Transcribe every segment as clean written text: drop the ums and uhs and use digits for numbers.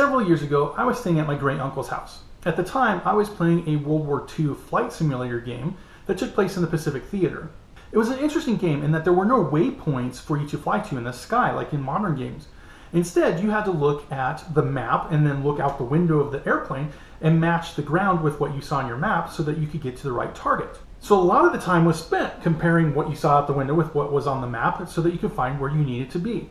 Several years ago, I was staying at my great uncle's house. At the time, I was playing a World War II flight simulator game that took place in the Pacific Theater. It was an interesting game in that there were no waypoints for you to fly to in the sky like in modern games. Instead, you had to look at the map and then look out the window of the airplane and match the ground with what you saw on your map so that you could get to the right target. So a lot of the time was spent comparing what you saw out the window with what was on the map so that you could find where you needed to be.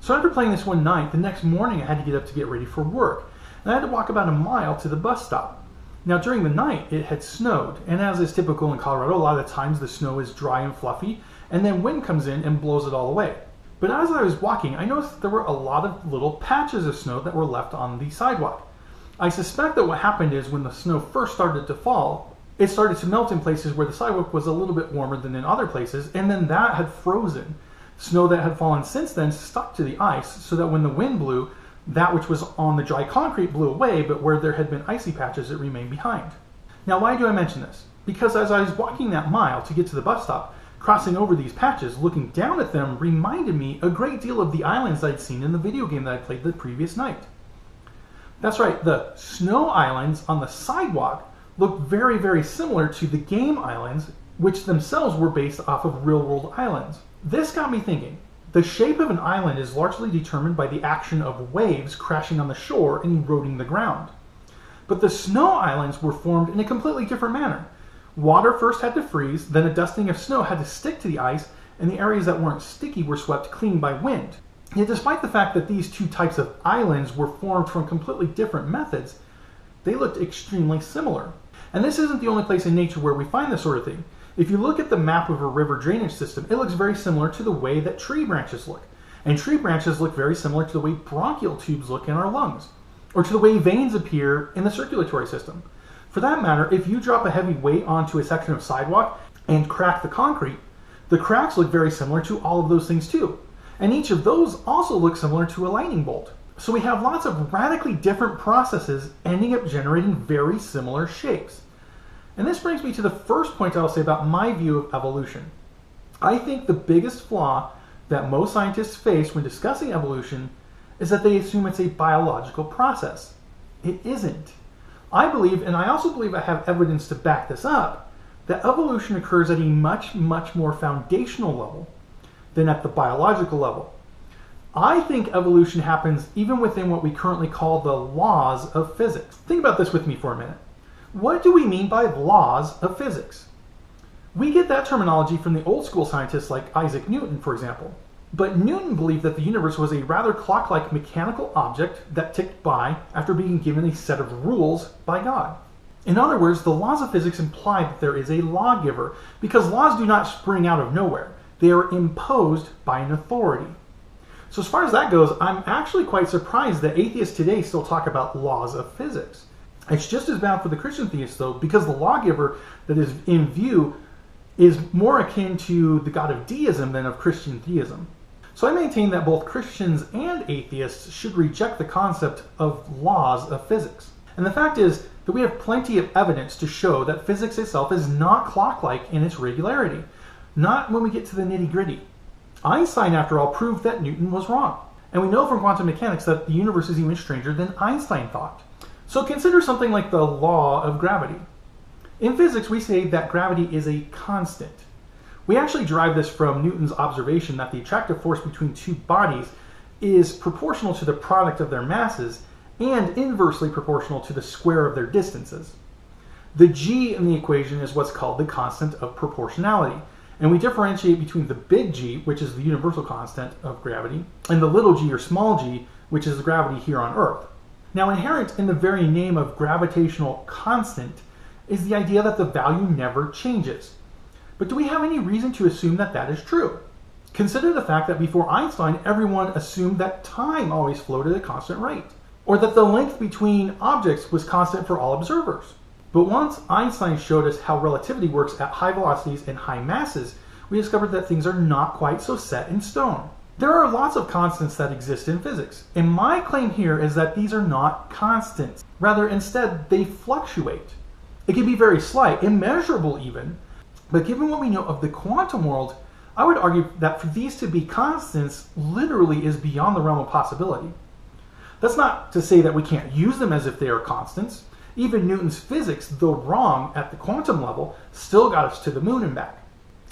So after playing this one night, the next morning I had to get up to get ready for work, and I had to walk about a mile to the bus stop. Now during the night it had snowed, and as is typical in Colorado, a lot of the times the snow is dry and fluffy, and then wind comes in and blows it all away. But as I was walking, I noticed that there were a lot of little patches of snow that were left on the sidewalk. I suspect that what happened is when the snow first started to fall, it started to melt in places where the sidewalk was a little bit warmer than in other places, and then that had frozen. Snow that had fallen since then stuck to the ice so that when the wind blew, that which was on the dry concrete blew away, but where there had been icy patches, it remained behind. Now, why do I mention this? Because as I was walking that mile to get to the bus stop, crossing over these patches, looking down at them reminded me a great deal of the islands I'd seen in the video game that I played the previous night. That's right, the snow islands on the sidewalk looked very, very similar to the game islands, which themselves were based off of real-world islands. This got me thinking. The shape of an island is largely determined by the action of waves crashing on the shore and eroding the ground. But the snow islands were formed in a completely different manner. Water first had to freeze, then a dusting of snow had to stick to the ice, and the areas that weren't sticky were swept clean by wind. Yet despite the fact that these two types of islands were formed from completely different methods, they looked extremely similar. And this isn't the only place in nature where we find this sort of thing. If you look at the map of a river drainage system, it looks very similar to the way that tree branches look. And tree branches look very similar to the way bronchial tubes look in our lungs, or to the way veins appear in the circulatory system. For that matter, if you drop a heavy weight onto a section of sidewalk and crack the concrete, the cracks look very similar to all of those things too. And each of those also looks similar to a lightning bolt. So we have lots of radically different processes ending up generating very similar shapes. And this brings me to the first point I'll say about my view of evolution. I think the biggest flaw that most scientists face when discussing evolution is that they assume it's a biological process. It isn't. I believe, and I also believe I have evidence to back this up, that evolution occurs at a much, much more foundational level than at the biological level. I think evolution happens even within what we currently call the laws of physics. Think about this with me for a minute. What do we mean by laws of physics? We get that terminology from the old school scientists like Isaac Newton, for example. But Newton believed that the universe was a rather clock-like mechanical object that ticked by after being given a set of rules by God. In other words, the laws of physics imply that there is a lawgiver, because laws do not spring out of nowhere. They are imposed by an authority. So as far as that goes, I'm actually quite surprised that atheists today still talk about laws of physics. It's just as bad for the Christian theists, though, because the lawgiver that is in view is more akin to the God of deism than of Christian theism. So I maintain that both Christians and atheists should reject the concept of laws of physics. And the fact is that we have plenty of evidence to show that physics itself is not clock-like in its regularity. Not when we get to the nitty-gritty. Einstein, after all, proved that Newton was wrong. And we know from quantum mechanics that the universe is even stranger than Einstein thought. So consider something like the law of gravity. In physics, we say that gravity is a constant. We actually derive this from Newton's observation that the attractive force between two bodies is proportional to the product of their masses and inversely proportional to the square of their distances. The g in the equation is what's called the constant of proportionality. And we differentiate between the big G, which is the universal constant of gravity, and the little g or small g, which is the gravity here on Earth. Now, inherent in the very name of gravitational constant is the idea that the value never changes. But do we have any reason to assume that that is true? Consider the fact that before Einstein, everyone assumed that time always flowed at a constant rate, or that the length between objects was constant for all observers. But once Einstein showed us how relativity works at high velocities and high masses, we discovered that things are not quite so set in stone. There are lots of constants that exist in physics, and my claim here is that these are not constants. Rather, instead, they fluctuate. It can be very slight, immeasurable even, but given what we know of the quantum world, I would argue that for these to be constants literally is beyond the realm of possibility. That's not to say that we can't use them as if they are constants. Even Newton's physics, though wrong at the quantum level, still got us to the moon and back.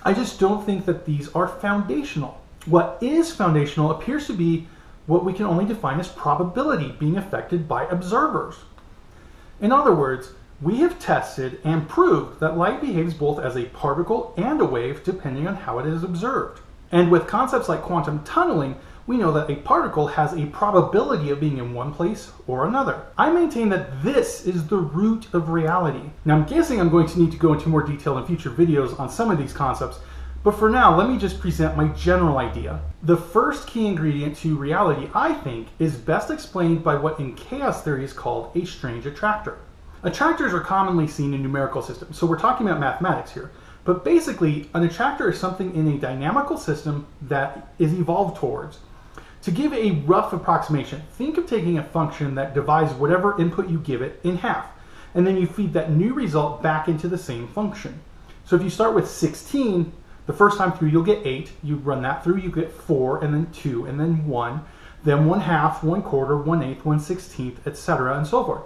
I just don't think that these are foundational. What is foundational appears to be what we can only define as probability being affected by observers. In other words, we have tested and proved that light behaves both as a particle and a wave depending on how it is observed. And with concepts like quantum tunneling, we know that a particle has a probability of being in one place or another. I maintain that this is the root of reality. Now I'm guessing I'm going to need to go into more detail in future videos on some of these concepts, but for now, let me just present my general idea. The first key ingredient to reality, I think, is best explained by what in chaos theory is called a strange attractor. Attractors are commonly seen in numerical systems, so we're talking about mathematics here. But basically, an attractor is something in a dynamical system that is evolved towards. To give a rough approximation, think of taking a function that divides whatever input you give it in half, and then you feed that new result back into the same function. So if you start with 16, the first time through you'll get 8, you run that through, you get 4, and then 2, and then 1, then 1/2, 1/4, 1/8, 1/16, etc., and so forth.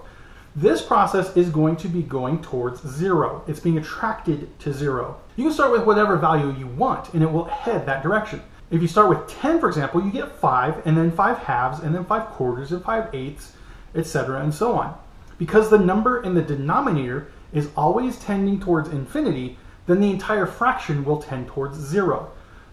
This process is going to be going towards 0. It's being attracted to 0. You can start with whatever value you want, and it will head that direction. If you start with 10, for example, you get 5, and then 5/2, and then 5/4, and 5/8, etc., and so on. Because the number in the denominator is always tending towards infinity, then the entire fraction will tend towards 0,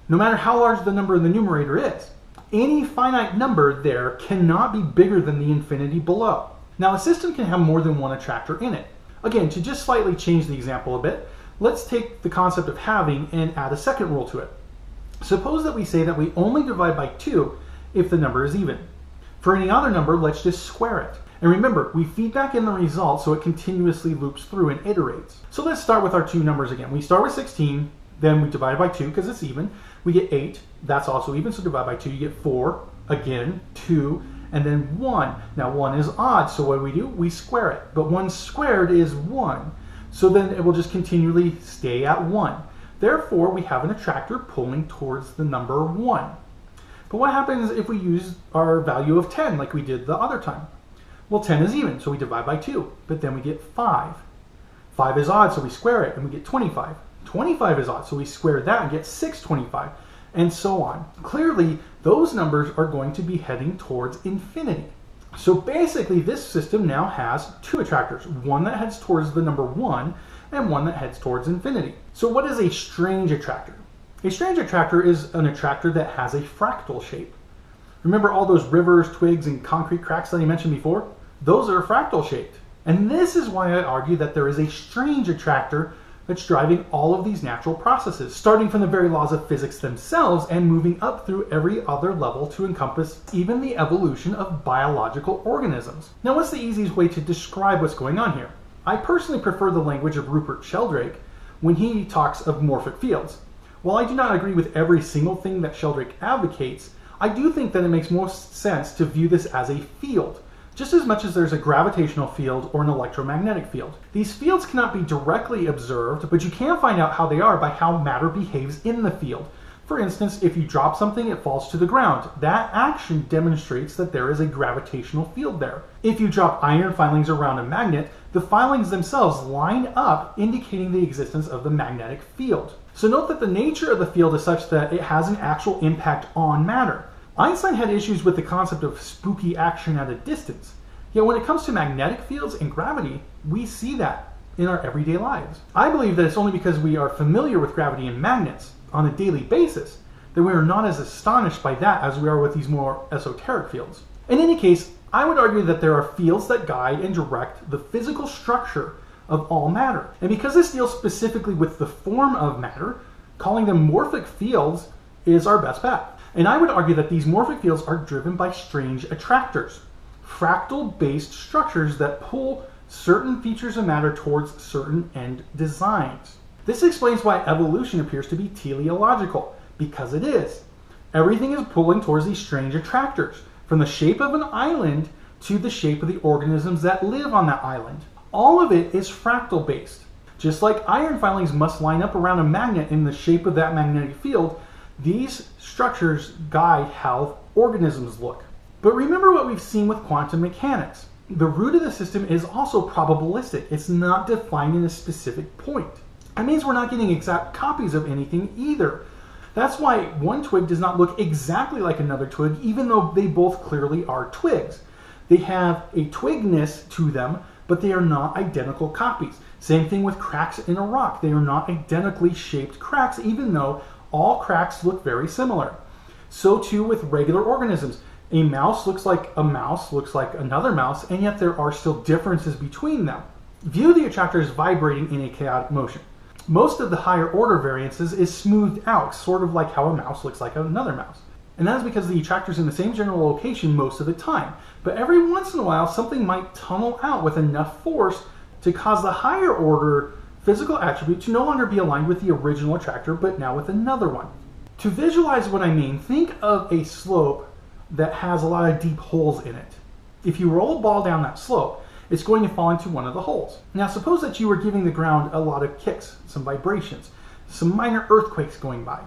no matter how large the number in the numerator is. Any finite number there cannot be bigger than the infinity below. Now, a system can have more than one attractor in it. Again, to just slightly change the example a bit, let's take the concept of halving and add a second rule to it. Suppose that we say that we only divide by 2 if the number is even. For any other number, let's just square it. And remember, we feed back in the result so it continuously loops through and iterates. So let's start with our two numbers again. We start with 16, then we divide by 2 because it's even. We get 8, that's also even, so divide by 2, you get 4, again, 2, and then 1. Now 1 is odd, so what do? We square it. But 1 squared is 1. So then it will just continually stay at 1. Therefore, we have an attractor pulling towards the number 1. But what happens if we use our value of 10 like we did the other time? Well, 10 is even, so we divide by 2, but then we get 5. 5 is odd, so we square it, and we get 25. 25 is odd, so we square that and get 625, and so on. Clearly, those numbers are going to be heading towards infinity. So basically, this system now has two attractors, one that heads towards the number 1, and one that heads towards infinity. So what is a strange attractor? A strange attractor is an attractor that has a fractal shape. Remember all those rivers, twigs, and concrete cracks that I mentioned before? Those are fractal shaped. And this is why I argue that there is a strange attractor that's driving all of these natural processes, starting from the very laws of physics themselves and moving up through every other level to encompass even the evolution of biological organisms. Now, what's the easiest way to describe what's going on here? I personally prefer the language of Rupert Sheldrake when he talks of morphic fields. While I do not agree with every single thing that Sheldrake advocates, I do think that it makes most sense to view this as a field, just as much as there's a gravitational field or an electromagnetic field. These fields cannot be directly observed, but you can find out how they are by how matter behaves in the field. For instance, if you drop something, it falls to the ground. That action demonstrates that there is a gravitational field there. If you drop iron filings around a magnet, the filings themselves line up, indicating the existence of the magnetic field. So note that the nature of the field is such that it has an actual impact on matter. Einstein had issues with the concept of spooky action at a distance. Yet when it comes to magnetic fields and gravity, we see that in our everyday lives. I believe that it's only because we are familiar with gravity and magnets on a daily basis that we are not as astonished by that as we are with these more esoteric fields. In any case, I would argue that there are fields that guide and direct the physical structure of all matter. And because this deals specifically with the form of matter, calling them morphic fields is our best bet. And I would argue that these morphic fields are driven by strange attractors, fractal-based structures that pull certain features of matter towards certain end designs. This explains why evolution appears to be teleological, because it is. Everything is pulling towards these strange attractors, from the shape of an island to the shape of the organisms that live on that island. All of it is fractal-based. Just like iron filings must line up around a magnet in the shape of that magnetic field, these structures guide how organisms look. But remember what we've seen with quantum mechanics. The root of the system is also probabilistic. It's not defined in a specific point. That means we're not getting exact copies of anything either. That's why one twig does not look exactly like another twig, even though they both clearly are twigs. They have a twigness to them, but they are not identical copies. Same thing with cracks in a rock. They are not identically shaped cracks, even though all cracks look very similar. So too with regular organisms. A mouse looks like a mouse, looks like another mouse, and yet there are still differences between them. View the attractor as vibrating in a chaotic motion. Most of the higher order variances is smoothed out, sort of like how a mouse looks like another mouse. And that is because the attractor is in the same general location most of the time. But every once in a while, something might tunnel out with enough force to cause the higher order physical attribute to no longer be aligned with the original attractor, but now with another one. To visualize what I mean, think of a slope that has a lot of deep holes in it. If you roll a ball down that slope, it's going to fall into one of the holes. Now suppose that you were giving the ground a lot of kicks, some vibrations, some minor earthquakes going by.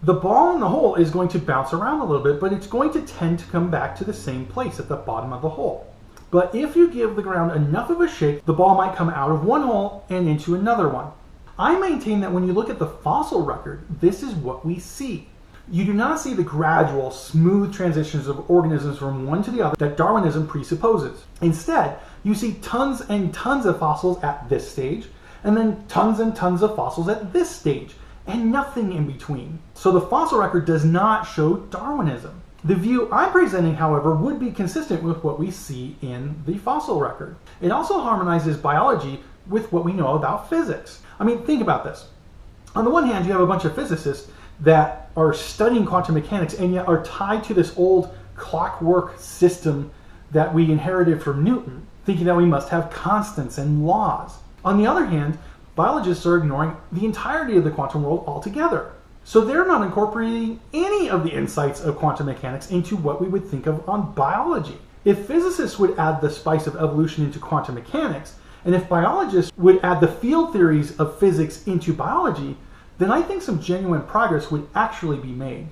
The ball in the hole is going to bounce around a little bit, but it's going to tend to come back to the same place at the bottom of the hole. But if you give the ground enough of a shake, the ball might come out of one hole and into another one. I maintain that when you look at the fossil record, this is what we see. You do not see the gradual, smooth transitions of organisms from one to the other that Darwinism presupposes. Instead, you see tons and tons of fossils at this stage, and then tons and tons of fossils at this stage, and nothing in between. So the fossil record does not show Darwinism. The view I'm presenting, however, would be consistent with what we see in the fossil record. It also harmonizes biology with what we know about physics. I mean, think about this. On the one hand, you have a bunch of physicists that are studying quantum mechanics and yet are tied to this old clockwork system that we inherited from Newton, thinking that we must have constants and laws. On the other hand, biologists are ignoring the entirety of the quantum world altogether. So they're not incorporating any of the insights of quantum mechanics into what we would think of on biology. If physicists would add the spice of evolution into quantum mechanics, and if biologists would add the field theories of physics into biology, then I think some genuine progress would actually be made.